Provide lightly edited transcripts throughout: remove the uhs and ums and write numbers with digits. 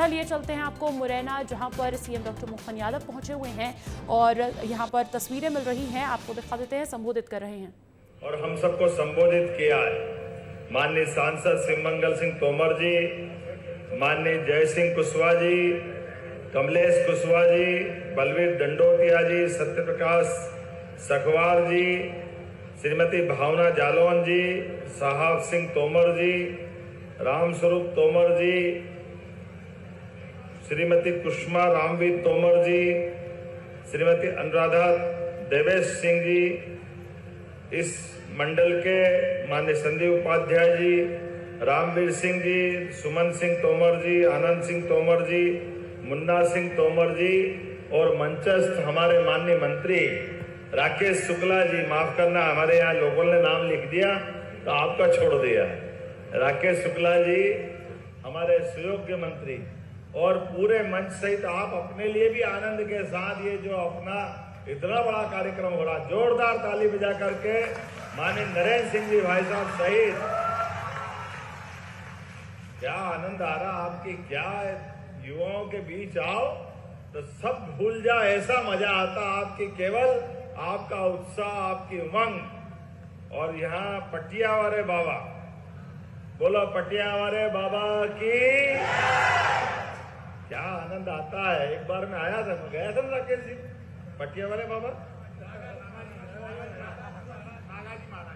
सीधा लिए चलते हैं आपको मुरैना, जहां पर सीएम डॉक्टर मोहन यादव पहुंचे हुए हैं और यहां पर तस्वीरें मिल रही हैं, आपको दिखा देते हैं, संबोधित कर रहे हैं। और हम सबको संबोधित किया है माननीय सांसद सिमंगल सिंह तोमर जी, माननीय जय सिंह कुशवाहा जी, कमलेश कुशवाहा जी, बलवीर दंडोतिया जी, सत्यप्रकाश सखवार जी, श्रीमती भावना जालौन जी, साहब सिंह तोमर जी, रामस्वरूप तोमर जी, श्रीमती कुष्मा रामवीर तोमर जी, श्रीमती अनुराधा देवेश सिंह जी, इस मंडल के माननीय संदीप उपाध्याय जी, रामवीर सिंह जी, सुमन सिंह तोमर जी, आनंद सिंह तोमर जी, मुन्ना सिंह तोमर जी और मंचस्थ हमारे माननीय मंत्री राकेश शुक्ला जी, माफ करना हमारे यहाँ लोगों ने नाम लिख दिया तो आपका छोड़ दिया। राकेश शुक्ला जी हमारे सुयोग्य मंत्री और पूरे मंच सहित आप अपने लिए भी आनंद के साथ ये जो अपना इतना बड़ा कार्यक्रम हो रहा, जोरदार ताली बजा करके माननीय नरेंद्र सिंह जी भाई साहब सहित क्या आनंद आ रहा आपकी, क्या युवाओं के बीच आओ तो सब भूल जाओ, ऐसा मजा आता आपकी, केवल आपका उत्साह, आपकी उमंग। और यहाँ पटियावारे बाबा, बोलो पटियावारे बाबा की, क्या आनंद आता है। एक बार मैं आया था, मैं गया था ना राकेश जी, पटियावारे बाबा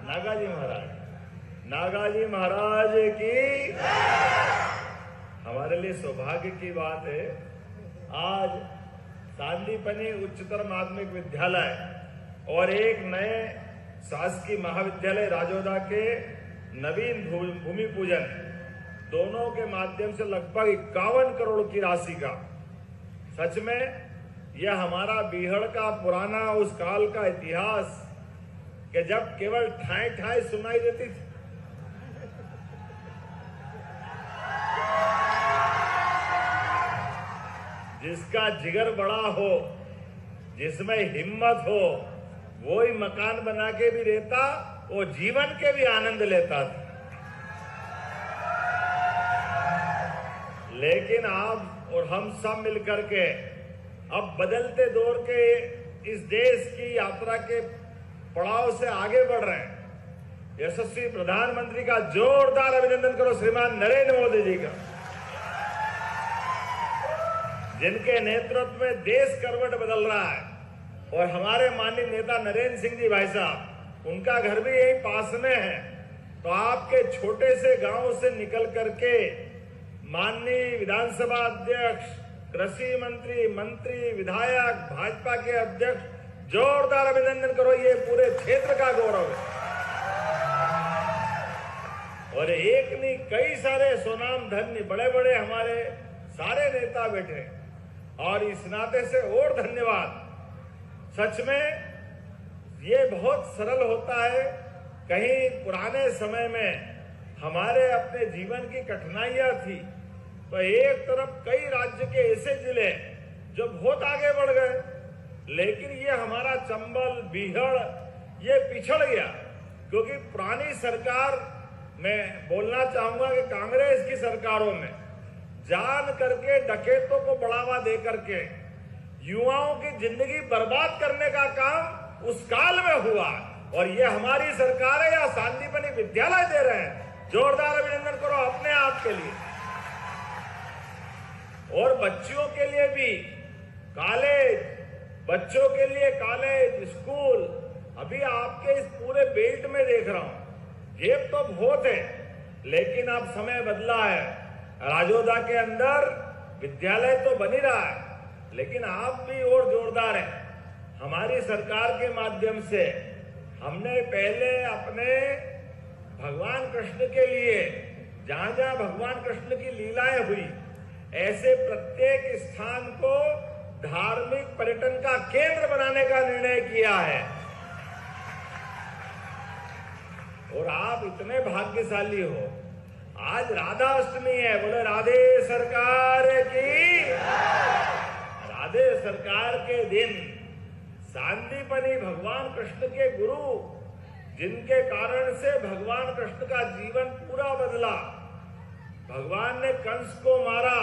नागाजी महाराज, नागाजी महाराज की। हमारे लिए सौभाग्य की बात है, आज सांदीपनी उच्चतर माध्यमिक विद्यालय और एक नए शासकीय महाविद्यालय राजोदा के नवीन भूमि पूजन, दोनों के माध्यम से लगभग 51 करोड़ की राशि का, सच में यह हमारा बीहड़ का पुराना उस काल का इतिहास कि जब केवल ठाई ठाई सुनाई देती थी, जिसका जिगर बड़ा हो, जिसमें हिम्मत हो, वो ही मकान बना के भी रहता, वो जीवन के भी आनंद लेता था। लेकिन आप और हम सब मिलकर के अब बदलते दौर के इस देश की यात्रा के पड़ाव से आगे बढ़ रहे हैं। यशस्वी प्रधानमंत्री का जोरदार अभिनंदन करो श्रीमान नरेंद्र मोदी जी का, जिनके नेतृत्व में देश करवट बदल रहा है। और हमारे माननीय नेता नरेंद्र सिंह जी भाई साहब, उनका घर भी यही पास में है, तो आपके छोटे से गांव से निकल करके माननीय विधानसभा अध्यक्ष, कृषि मंत्री, मंत्री, विधायक, भाजपा के अध्यक्ष, जोरदार अभिनंदन करो, ये पूरे क्षेत्र का गौरव है। और एक नहीं कई सारे सुनाम धन्य बड़े बड़े हमारे सारे नेता बैठे, और इस नाते से और धन्यवाद। सच में ये बहुत सरल होता है, कहीं पुराने समय में हमारे अपने जीवन की कठिनाइयां थी, तो एक तरफ कई राज्य के ऐसे जिले जो बहुत आगे बढ़ गए, लेकिन ये हमारा चंबल, बीहड़ ये पिछड़ गया, क्योंकि पुरानी सरकार में बोलना चाहूंगा कि कांग्रेस की सरकारों में जान करके डकैतों को बढ़ावा दे करके युवाओं की जिंदगी बर्बाद करने का काम उस काल में हुआ, और ये हमारी सरकार है या सांदीपनी विद्यालय दे रहे हैं। जोरदार अभिनंदन करो अपने आप के लिए। और बच्चियों के लिए भी कॉलेज, बच्चों के लिए कॉलेज, स्कूल, अभी आपके इस पूरे बेल्ट में देख रहा हूं, गेप तो बहुत है, लेकिन अब समय बदला है। राजोदा के अंदर विद्यालय तो बन ही रहा है, लेकिन आप भी और जोरदार हैं। हमारी सरकार के माध्यम से हमने पहले अपने भगवान कृष्ण के लिए, जहां जहां भगवान कृष्ण की लीलाएं हुई, ऐसे प्रत्येक स्थान को धार्मिक पर्यटन का केंद्र बनाने का निर्णय किया है। और आप इतने भाग्यशाली हो, आज राधा अष्टमी है, बोले राधे सरकार की। राधे सरकार के दिन सांदीपनी भगवान कृष्ण के गुरु, जिनके कारण से भगवान कृष्ण का जीवन पूरा बदला। भगवान ने कंस को मारा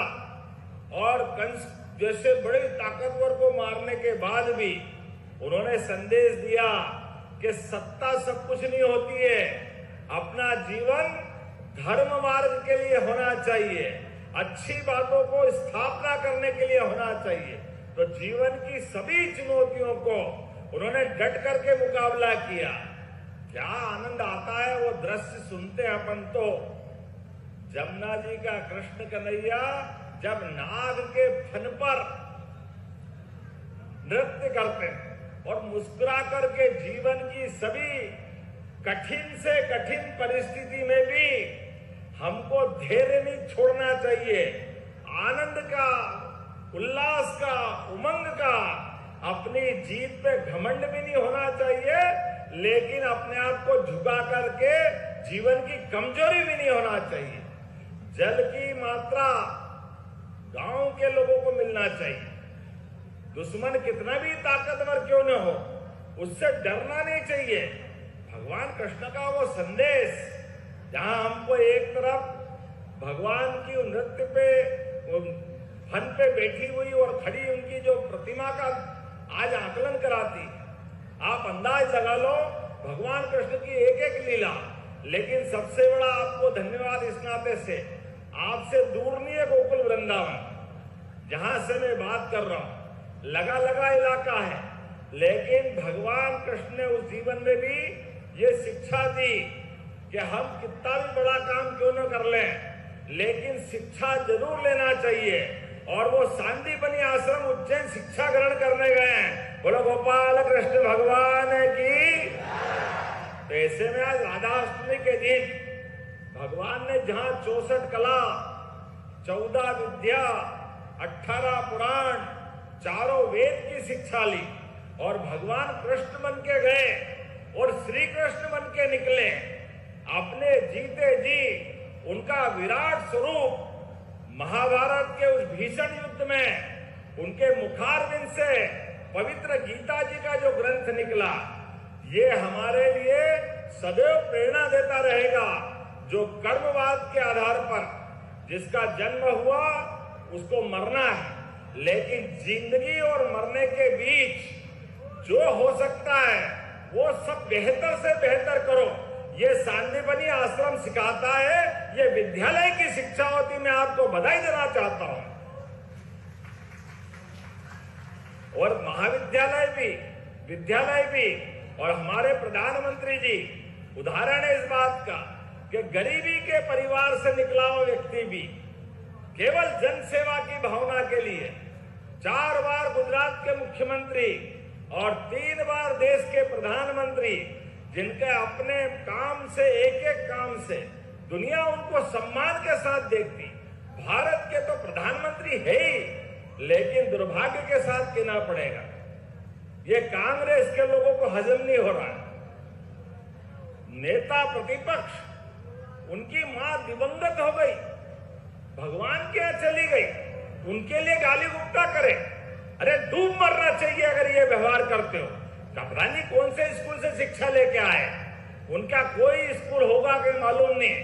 कंस जैसे बड़े ताकतवर को मारने के बाद भी उन्होंने संदेश दिया कि सत्ता सब कुछ नहीं होती है, अपना जीवन धर्म मार्ग के लिए होना चाहिए, अच्छी बातों को स्थापना करने के लिए होना चाहिए। तो जीवन की सभी चुनौतियों को उन्होंने डट करके मुकाबला किया। क्या आनंद आता है वो दृश्य सुनते हैं अपन तो। जमुना जी का कृष्ण कन्हैया जब नाग के फन पर नृत्य करते हैं और मुस्कुरा करके जीवन की सभी कठिन से कठिन परिस्थिति में भी हमको धैर्य नहीं छोड़ना चाहिए, आनंद का, उल्लास का, उमंग का, अपनी जीत पे घमंड भी नहीं होना चाहिए, लेकिन अपने आप को झुका करके जीवन की कमजोरी भी नहीं होना चाहिए। जल की मात्रा गांव के लोगों को मिलना चाहिए। दुश्मन कितना भी ताकतवर क्यों न हो, उससे डरना नहीं चाहिए। भगवान कृष्ण का वो संदेश, जहां हमको एक तरफ भगवान की नृत्य पे फन पे बैठी हुई और खड़ी उनकी जो प्रतिमा का आज आकलन कराती, आप अंदाज लगा लो भगवान कृष्ण की एक एक लीला। लेकिन सबसे बड़ा आपको धन्यवाद इस नाते से, आपसे दूर नहीं है गोकुल वृंदावन, जहां से मैं बात कर रहा हूं, लगा लगा इलाका है, लेकिन भगवान कृष्ण ने उस जीवन में भी ये शिक्षा दी कि हम कितना भी बड़ा काम क्यों न कर लें, लेकिन शिक्षा जरूर लेना चाहिए। और वो सांदीपनी आश्रम उज्जैन शिक्षा ग्रहण करने गए हैं। बोलो गोपाल कृष्ण भगवान की। तो ऐसे में आज राधाष्टमी के दिन भगवान ने जहां 64 कला, 14 विद्या, 18 पुराण, चारों वेद की शिक्षा ली और भगवान कृष्ण बन के गए और श्री कृष्ण बन के निकले, अपने जीते जी उनका विराट स्वरूप महाभारत के उस भीषण युद्ध में उनके मुखारविंद से पवित्र गीता जी का जो ग्रंथ निकला, ये हमारे लिए सदैव प्रेरणा देता रहेगा। जो कर्मवाद के आधार पर जिसका जन्म हुआ उसको मरना है, लेकिन जिंदगी और मरने के बीच जो हो सकता है वो सब बेहतर से बेहतर करो, ये सांदीपनी आश्रम सिखाता है। ये विद्यालय की शिक्षा होती, मैं आपको बधाई देना चाहता हूं। और महाविद्यालय भी, विद्यालय भी, और हमारे प्रधानमंत्री जी उदाहरण है इस बात का कि गरीबी के परिवार से निकला हुआ व्यक्ति भी केवल जन सेवा की भावना के लिए 4 बार गुजरात के मुख्यमंत्री और 3 बार देश के प्रधानमंत्री, जिनके अपने काम से, एक एक काम से दुनिया उनको सम्मान के साथ देखती। भारत के तो प्रधानमंत्री है ही, लेकिन दुर्भाग्य के साथ कहना पड़ेगा ये कांग्रेस के लोगों को हजम नहीं हो रहा है। नेता प्रतिपक्ष, उनकी मां दिवंगत हो गई, भगवान के यहां चली गई, उनके लिए गाली गुप्ता करे। अरे डूब मरना चाहिए अगर ये व्यवहार करते हो। पता नहीं कौन से स्कूल से शिक्षा लेके आए, उनका कोई स्कूल होगा कि मालूम नहीं,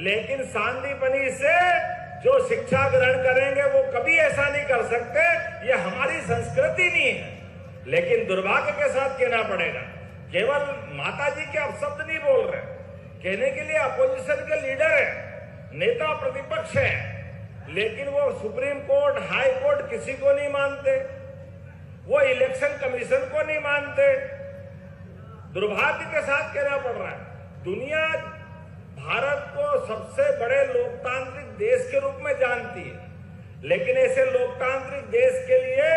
लेकिन सांदीपनी से जो शिक्षा ग्रहण करेंगे वो कभी ऐसा नहीं कर सकते, ये हमारी संस्कृति नहीं है। लेकिन दुर्भाग्य के साथ कहना पड़ेगा, केवल माता जी के अपशब्द नहीं बोल रहे, कहने के लिए अपोजिशन के लीडर है, नेता प्रतिपक्ष है, लेकिन वो सुप्रीम कोर्ट, हाई कोर्ट किसी को नहीं मानते, वो इलेक्शन कमीशन को नहीं मानते। दुर्भाग्य के साथ कहना पड़ रहा है। दुनिया भारत को सबसे बड़े लोकतांत्रिक देश के रूप में जानती है, लेकिन ऐसे लोकतांत्रिक देश के लिए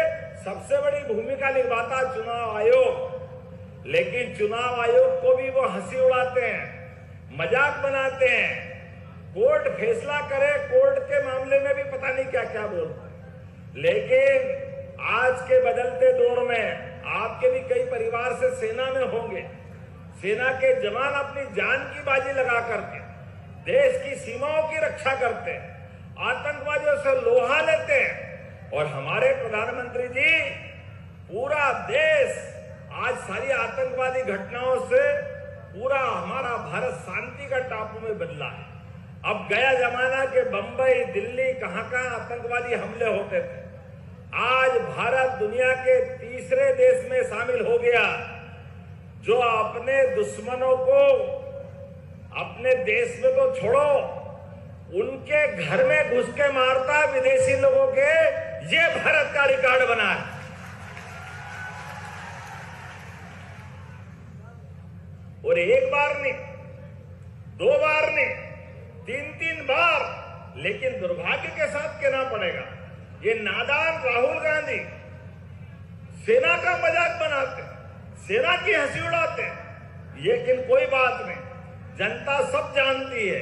सबसे बड़ी भूमिका निभाता चुनाव आयोग। लेकिन चुनाव आयोग को भी वो हंसी उड़ाते हैं, मजाक बनाते हैं। कोर्ट फैसला करे, कोर्ट के मामले में भी पता नहीं क्या क्या बोलते हैं। लेकिन आज के बदलते दौर में आपके भी कई परिवार से सेना में होंगे। सेना के जवान अपनी जान की बाजी लगा करके देश की सीमाओं की रक्षा करते हैं, आतंकवादियों से लोहा लेते हैं। और हमारे प्रधानमंत्री जी, पूरा देश आज सारी आतंकवादी घटनाओं से पूरा हमारा भारत शांति का टापू में बदला है। अब गया जमाना के बंबई, दिल्ली, कहां आतंकवादी हमले होते थे, आज भारत दुनिया के तीसरे देश में शामिल हो गया जो अपने दुश्मनों को अपने देश में तो छोड़ो, उनके घर में घुस के मारता विदेशी लोगों के। ये भारत का रिकॉर्ड बना है। और एक बार नहीं, दो बार नहीं, तीन बार। लेकिन दुर्भाग्य के साथ कहना पड़ेगा, ये नादान राहुल गांधी सेना का मजाक बनाते हैं, सेना की हंसी उड़ाते हैं। लेकिन कोई बात नहीं, जनता सब जानती है।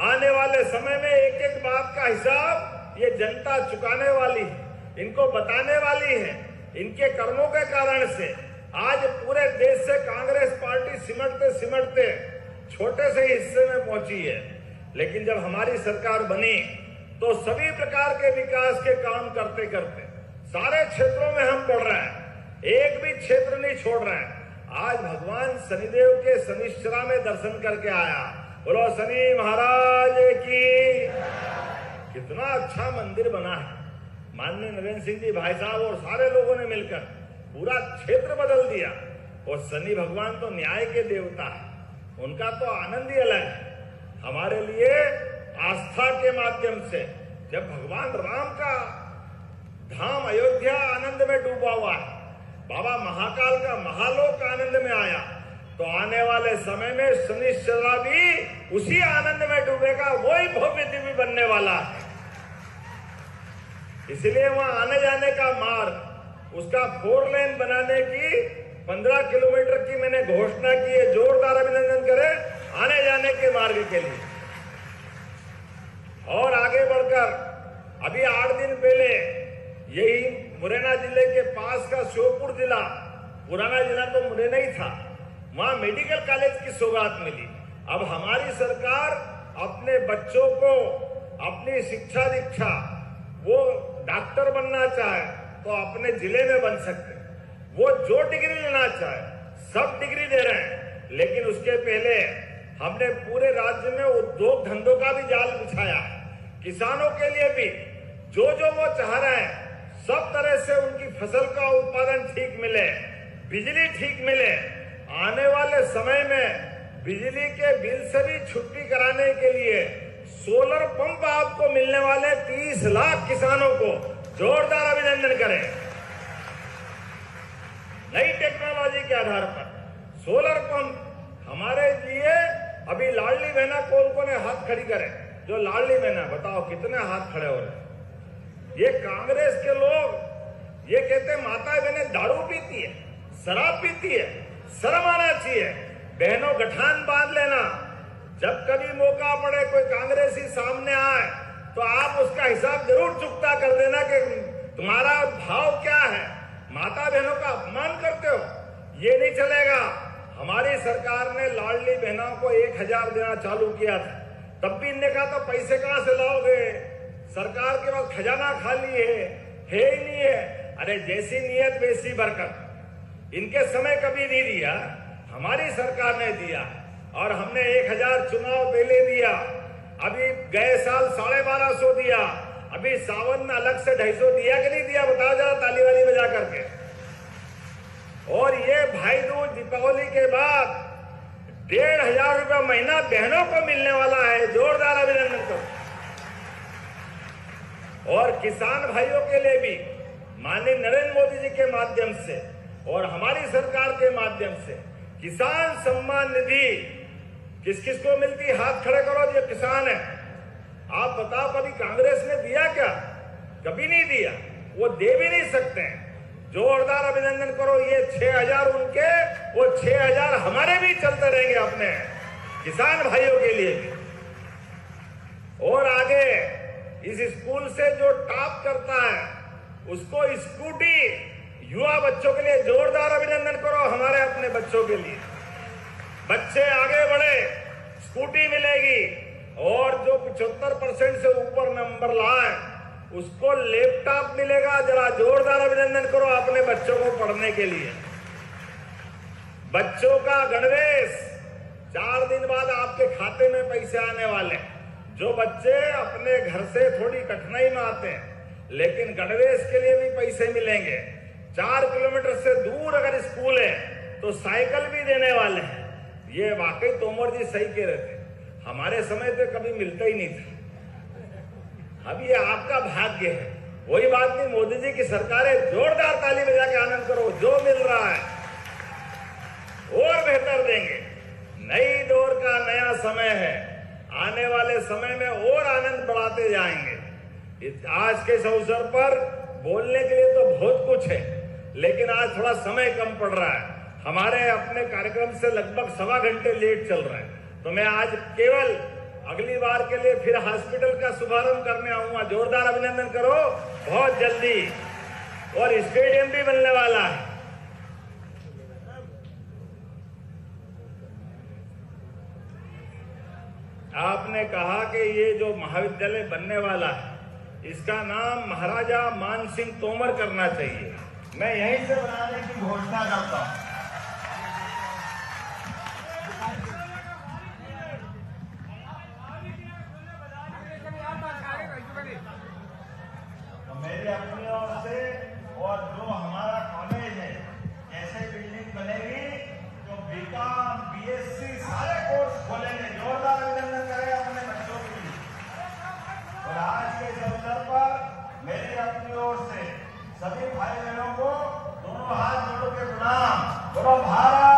आने वाले समय में एक एक बात का हिसाब ये जनता चुकाने वाली है, इनको बताने वाली है। इनके कर्मों के कारण से आज पूरे देश से कांग्रेस पार्टी सिमटते सिमटते छोटे से हिस्से में पहुंची है। लेकिन जब हमारी सरकार बनी तो सभी प्रकार के विकास के काम करते करते सारे क्षेत्रों में हम बढ़ रहे हैं, एक भी क्षेत्र नहीं छोड़ रहे हैं। आज भगवान शनिदेव के शनिश्चरा में दर्शन करके आया। बोलो शनि महाराज की। कितना अच्छा मंदिर बना है। माननीय नरेंद्र सिंह जी भाई साहब और सारे लोगों ने मिलकर पूरा क्षेत्र बदल दिया। और शनि भगवान तो न्याय के देवता है, उनका तो आनंद ही अलग है। हमारे लिए आस्था के माध्यम से जब भगवान राम का धाम अयोध्या आनंद में डूबा हुआ है, बाबा महाकाल का महालोक आनंद में आया, तो आने वाले समय में शनिश्चरा भी उसी आनंद में डूबेगा, वही भव्य दिव्य बनने वाला है। इसलिए वहां आने जाने का मार्ग, उसका 4 लेन बनाने की 15 किलोमीटर की मैंने घोषणा की है। जोरदार अभिनंदन करें आने जाने के मार्ग के लिए। और आगे बढ़कर अभी 8 दिन पहले यही मुरैना जिले के पास का श्योपुर जिला, पुराना जिला तो मुरैना ही था, वहां मेडिकल कॉलेज की सौगात मिली। अब हमारी सरकार अपने बच्चों को अपनी शिक्षा दीक्षा, वो डॉक्टर बनना चाहे तो अपने जिले में बन सकते हैं। वो जो डिग्री लेना चाहे सब डिग्री दे रहे हैं। लेकिन उसके पहले हमने पूरे राज्य में उद्योग धंधों का भी जाल बिछाया। किसानों के लिए भी जो वो चाह रहे हैं, सब तरह से उनकी फसल का उत्पादन ठीक मिले, बिजली ठीक मिले। आने वाले समय में बिजली के बिल से भी छुट्टी कराने के लिए सोलर पंप आपको मिलने वाले 30 लाख किसानों को जोरदार अभिनंदन करें। नई टेक्नोलॉजी के आधार पर सोलर पंप हमारे लिए। अभी लाडली बहना कौन हाथ खड़ी करे? जो लाडली बहना, बताओ कितने हाथ खड़े हो रहे हैं। ये कांग्रेस के लोग ये कहते हैं माता बहनें दारू पीती है, शराब पीती है, शर्म आना चाहिए। बहनों गठान बांध लेना, जब कभी मौका पड़े कोई कांग्रेसी सामने आए तो आप उसका हिसाब जरूर चुकता कर देना कि तुम्हारा भाव क्या है। माता बहनों का अपमान करते हो, ये नहीं चलेगा। हमारी सरकार ने लाडली बहनों को 1000 देना चालू किया था, तब भी इनने कहा तो पैसे कहां से लाओगे, सरकार के पास खजाना खाली है ही नहीं है। अरे जैसी नीयत वैसी बरकत। इनके समय कभी नहीं दिया, हमारी सरकार ने दिया। और हमने 1000 चुनाव पहले दिया, अभी गए साल 1250 दिया, अभी सावन में अलग से 250 दिया कि नहीं दिया? बताओ जरा ताली वाली बजा करके। और ये भाई दूज दीपावली के बाद 1500 रुपया महीना बहनों को मिलने वाला है। जोरदार अभिनंदन करो। और किसान भाइयों के लिए भी माननीय नरेंद्र मोदी जी के माध्यम से और हमारी सरकार के माध्यम से किसान सम्मान निधि किस किस को मिलती? हाथ खड़े करो जो किसान है। आप बताओ कभी कांग्रेस ने दिया क्या? कभी नहीं दिया, वो दे भी नहीं सकते हैं। जोरदार अभिनंदन करो। ये 6000 उनके, वो 6000 हमारे भी चलते रहेंगे अपने किसान भाइयों के लिए भी। और आगे इस स्कूल से जो टॉप करता है उसको स्कूटी युवा बच्चों के लिए जोरदार अभिनंदन करो। हमारे अपने बच्चों के लिए बच्चे आगे बढ़े, स्कूटी मिलेगी। और जो 75% से ऊपर नंबर लाए उसको लैपटॉप मिलेगा। जरा जोरदार अभिनंदन करो अपने बच्चों को पढ़ने के लिए। बच्चों का गणवेश 4 दिन बाद आपके खाते में पैसे आने वाले। जो बच्चे अपने घर से थोड़ी कठिनाई में आते हैं लेकिन गणवेश के लिए भी पैसे मिलेंगे। 4 किलोमीटर से दूर अगर स्कूल है तो साइकिल भी देने वाले हैं। ये वाकई तोमर जी सही कह रहे थे, हमारे समय पे कभी मिलता ही नहीं था। अब ये आपका भाग्य है। कोई बात नहीं, मोदी जी की सरकार है, जोरदार ताली बजा के आनंद करो। जो मिल रहा है और बेहतर देंगे। नई दौर का नया समय है, आने वाले समय में और आनंद बढ़ाते जाएंगे। आज के इस अवसर पर बोलने के लिए तो बहुत कुछ है, लेकिन आज थोड़ा समय कम पड़ रहा है। हमारे अपने कार्यक्रम से लगभग 1.25 घंटे लेट चल रहा है, तो मैं आज केवल अगली बार के लिए फिर हॉस्पिटल का शुभारंभ करने आऊंगा। जोरदार अभिनंदन करो। बहुत जल्दी और स्टेडियम भी बनने वाला है। आपने कहा कि ये जो महाविद्यालय बनने वाला है, इसका नाम महाराजा मानसिंह तोमर करना चाहिए। मैं यहीं से बनाने की घोषणा करता हूं। तो मेरी अपनी ओर से और जो हमारा कॉलेज है, ऐसे बिल्डिंग बनेगी जो बीकॉम, बीएससी सारे कोर्स खोलेंगे। जोरदार अभिनंदन करें अपने बच्चों के लिए। और आज के इस अवसर पर मेरी अपनी ओर से सभी भाई बहनों को दोनों हाथ जोड़ के प्रणाम। बोलो भारत